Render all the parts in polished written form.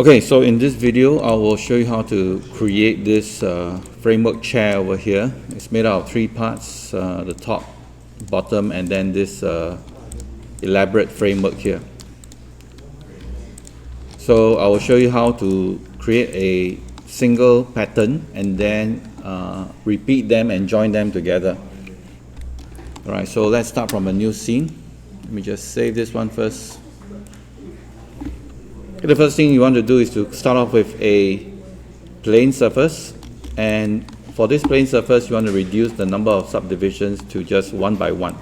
Okay, so in this video, I will show you how to create this framework chair over here. It's made out of three parts, the top, bottom, and then this elaborate framework here. So I will show you how to create a single pattern and then repeat them and join them together. Alright, so let's start from a new scene. Let me just save this one first. The first thing you want to do is to start off with a plane surface, and for this plane surface you want to reduce the number of subdivisions to just one by one,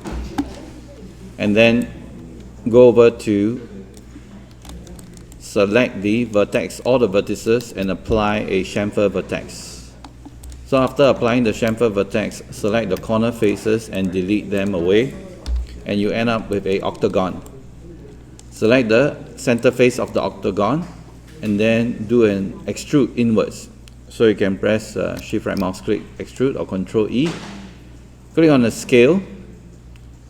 and then go over to select the vertex, all the vertices, and apply a chamfer vertex. So after applying the chamfer vertex, select the corner faces and delete them away, and you end up with a octagon. Select the center face of the octagon and then do an extrude inwards. So you can press shift right mouse click, extrude, or Control E. Click on the scale,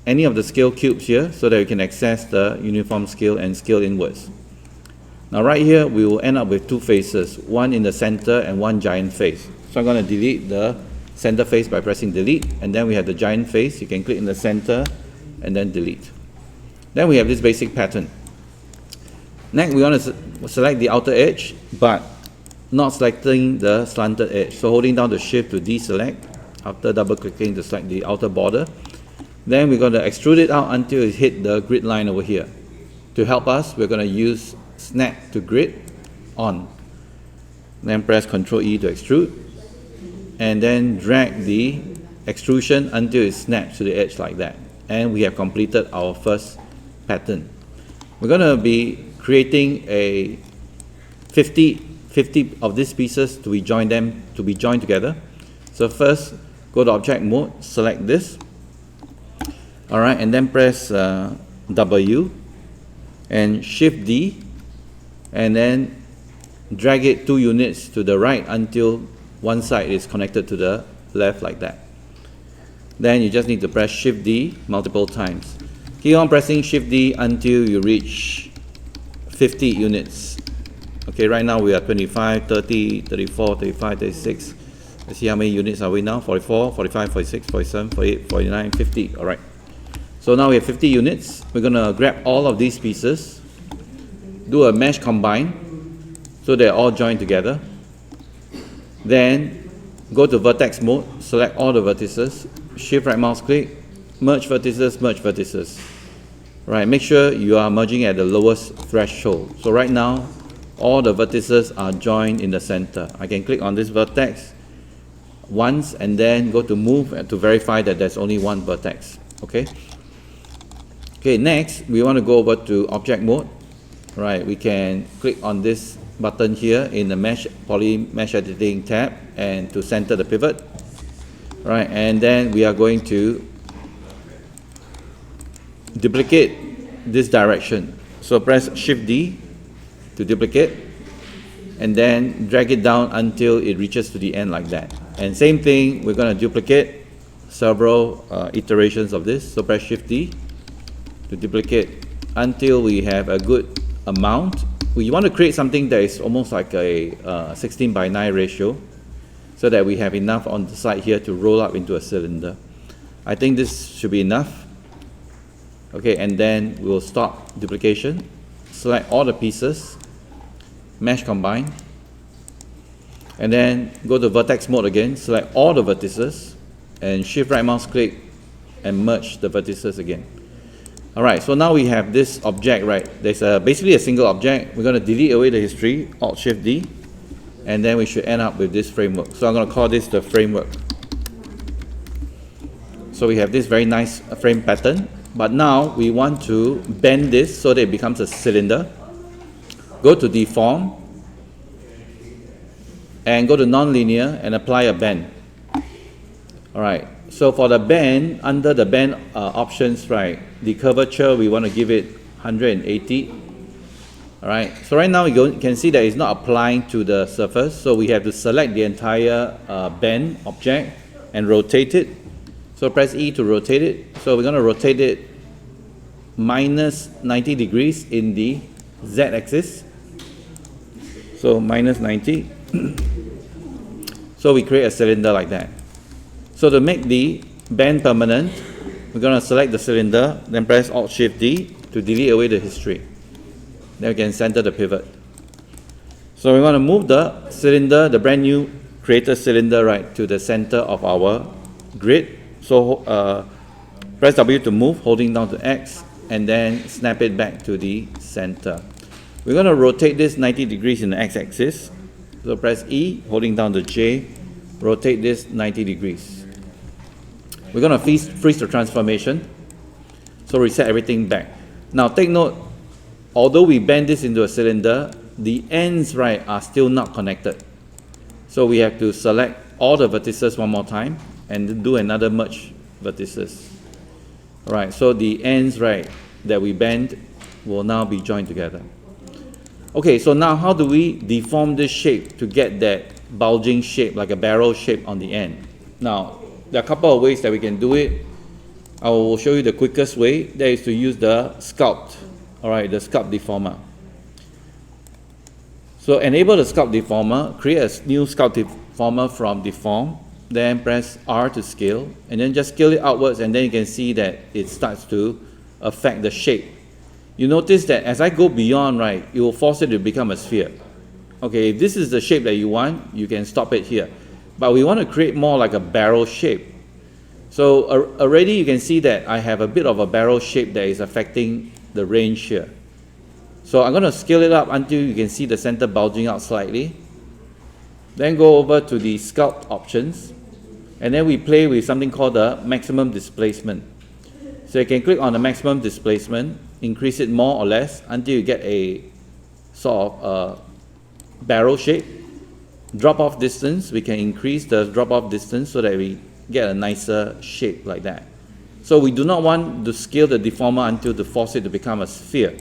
any of the scale cubes here, so that you can access the uniform scale and scale inwards. Now right here we will end up with two faces, one in the center and one giant face. So I'm going to delete the center face by pressing delete, and then we have the giant face. You can click in the center and then delete. Then we have this basic pattern. Next, we want to select the outer edge, but not selecting the slanted edge. So holding down the shift to deselect, after double clicking to select the outer border. Then we're going to extrude it out until it hit the grid line over here. To help us, we're going to use snap to grid on. Then press Ctrl E to extrude, and then drag the extrusion until it snaps to the edge like that. And we have completed our first pattern. We're going to be creating a 50 of these pieces to be joined together. So first, go to object mode, select this. Alright, and then press W and Shift D, and then drag it 2 units to the right until one side is connected to the left like that. Then you just need to press Shift D multiple times. Keep on pressing Shift D until you reach 50 units. Okay, right now we are 25, 30, 34, 35, 36. Let's see how many units are we now? 44, 45, 46, 47, 48, 49, 50. Alright. So now we have 50 units. We're going to grab all of these pieces, do a mesh combine, so they're all joined together. Then go to vertex mode, select all the vertices, shift right mouse click, merge vertices, merge vertices. Right, make sure you are merging at the lowest threshold. So right now, all the vertices are joined in the center. I can click on this vertex once and then go to move to verify that there's only one vertex. Okay. Okay, next we want to go over to object mode. Right, we can click on this button here in the poly mesh editing tab and to center the pivot. Right, and then we are going to duplicate this direction. So press Shift D to duplicate, and then drag it down until it reaches to the end like that. And same thing, we're going to duplicate several iterations of this. So press Shift D to duplicate until we have a good amount. We want to create something that is almost like a 16 by 9 ratio, so that we have enough on the side here to roll up into a cylinder. I think this should be enough. Okay, and then we'll stop duplication, select all the pieces, mesh combine, and then go to vertex mode again, select all the vertices, and shift right mouse click and merge the vertices again. Alright, so now we have this object, right? There's basically a single object. We're going to delete away the history, Alt Shift D, and then we should end up with this framework. So I'm going to call this the framework. So we have this very nice frame pattern. But now we want to bend this so that it becomes a cylinder. Go to deform and go to nonlinear and apply a bend. Alright, so for the bend, under the bend options, right, the curvature we want to give it 180. Alright, so right now you can see that it's not applying to the surface, so we have to select the entire bend object and rotate it. So press E to rotate it. So we're going to rotate it minus 90 degrees in the Z axis. So minus 90. So we create a cylinder like that. So to make the bend permanent, we're going to select the cylinder, then press Alt-Shift-D to delete away the history. Then we can center the pivot. So we want to move the cylinder, the brand new created cylinder, right, to the center of our grid. So press W to move, holding down to X, and then snap it back to the center. We're going to rotate this 90 degrees in the X-axis. So press E, holding down to J, rotate this 90 degrees. We're going to freeze the transformation. So reset everything back. Now take note, although we bend this into a cylinder, the ends, right, are still not connected. So we have to select all the vertices one more time and do another merge vertices. All right, so the ends, right, that we bend will now be joined together. Okay, so now how do we deform this shape to get that bulging shape, like a barrel shape on the end? Now, there are a couple of ways that we can do it. I will show you the quickest way. That is to use the sculpt, all right, the sculpt deformer. So enable the sculpt deformer, create a new sculpt deformer from deform, then press R to scale, and then just scale it outwards, and then you can see that it starts to affect the shape. You notice that as I go beyond, right, it will force it to become a sphere. Okay, if this is the shape that you want, you can stop it here. But we want to create more like a barrel shape. So already you can see that I have a bit of a barrel shape that is affecting the range here. So I'm going to scale it up until you can see the center bulging out slightly. Then go over to the sculpt options. And then we play with something called the maximum displacement. So you can click on the maximum displacement, increase it more or less until you get a sort of barrel shape. Drop off distance, we can increase the drop off distance so that we get a nicer shape like that. So we do not want to scale the deformer until to force it to become a sphere.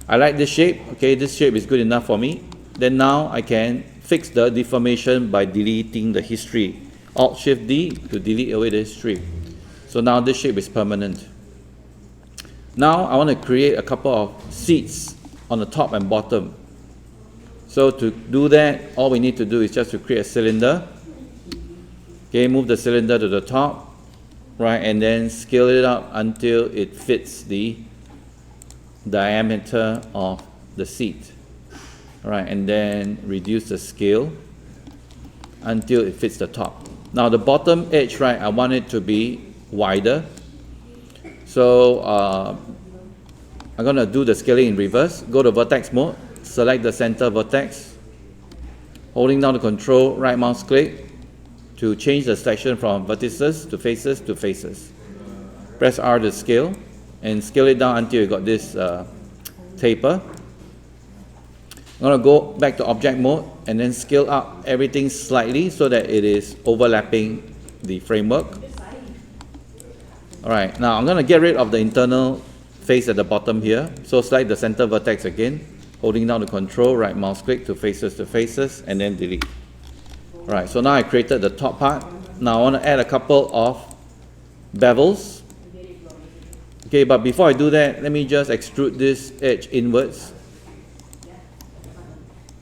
I like this shape. Okay, this shape is good enough for me. Then now I can fix the deformation by deleting the history. Alt-Shift-D to delete away the history. So now this shape is permanent. Now I want to create a couple of seats on the top and bottom. So to do that, all we need to do is just to create a cylinder. Okay, move the cylinder to the top, right, and then scale it up until it fits the diameter of the seat. All right, and then reduce the scale until it fits the top. Now the bottom edge, right, I want it to be wider. So I'm going to do the scaling in reverse. Go to vertex mode, select the center vertex, holding down the control, right mouse click to change the selection from vertices to faces to faces. Press R to scale and scale it down until you got this taper. I'm going to go back to object mode and then scale up everything slightly so that it is overlapping the framework. Alright, now I'm going to get rid of the internal face at the bottom here. So select the center vertex again, holding down the control, right mouse click to faces, and then delete. Alright, so now I created the top part. Now I want to add a couple of bevels. Okay, but before I do that, let me just extrude this edge inwards.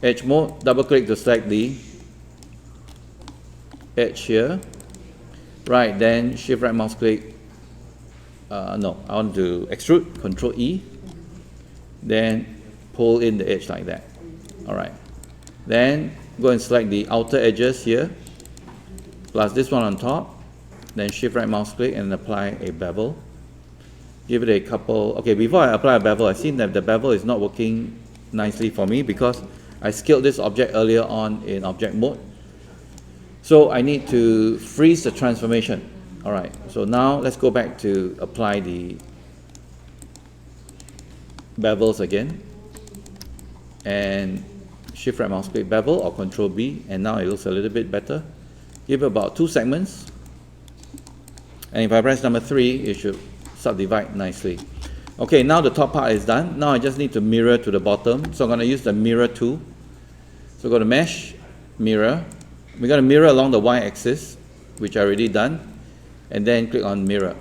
Edge mode, double click to select the edge here. Right, then shift right mouse click. No, I want to extrude, Control E. Then pull in the edge like that. Alright. Then go and select the outer edges here, plus this one on top. Then shift right mouse click and apply a bevel. Give it a couple. Okay, before I apply a bevel, I've seen that the bevel is not working nicely for me because I scaled this object earlier on in object mode. So I need to freeze the transformation. Alright, so now let's go back to apply the bevels again. And shift right mouse click bevel or Control B, and now it looks a little bit better. Give it about 2 segments. And if I press number 3, it should subdivide nicely. Okay, now the top part is done. Now I just need to mirror to the bottom. So I'm going to use the mirror tool. So go to Mesh, Mirror. We're going to mirror along the Y-axis, which I already done. And then click on Mirror.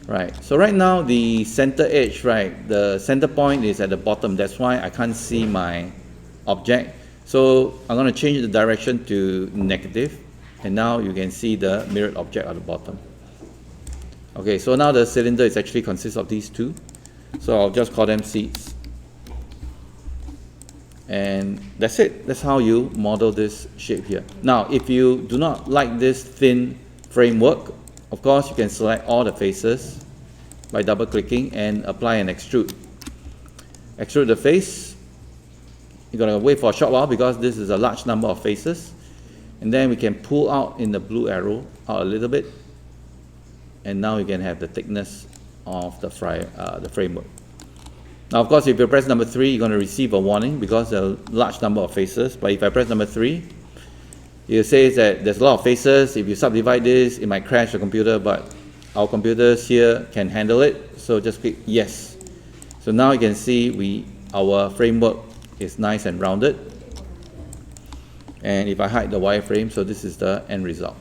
Right, so right now the center edge, right, the center point is at the bottom. That's why I can't see my object. So I'm going to change the direction to negative, and now you can see the mirrored object at the bottom. Okay, so now the cylinder is actually consists of these two, so I'll just call them seats. And that's it. That's how you model this shape here. Now, if you do not like this thin framework, of course you can select all the faces by double clicking and apply an extrude. Extrude the face. You're going to wait for a short while because this is a large number of faces, and then we can pull out in the blue arrow out a little bit, and now you can have the thickness of the framework. Now, of course, if you press number 3, you're going to receive a warning because there are a large number of faces. But if I press number 3, it says that there's a lot of faces. If you subdivide this, it might crash the computer, but our computers here can handle it. So just click yes. So now you can see our framework is nice and rounded. And if I hide the wireframe, so this is the end result.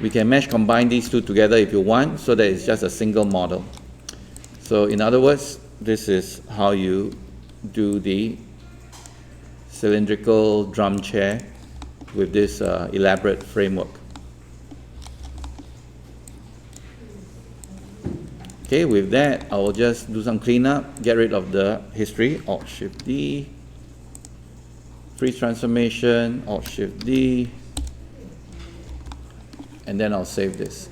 We can mesh combine these two together if you want, so that it's just a single model. So in other words, this is how you do the cylindrical drum chair with this elaborate framework. Okay, with that, I will just do some cleanup, get rid of the history, Alt-Shift-D, freeze transformation, Alt-Shift-D, and then I'll save this.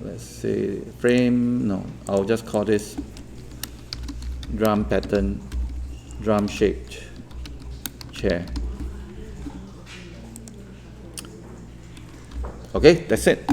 Let's say frame, no, I'll just call this drum pattern, drum shaped chair. Okay, that's it.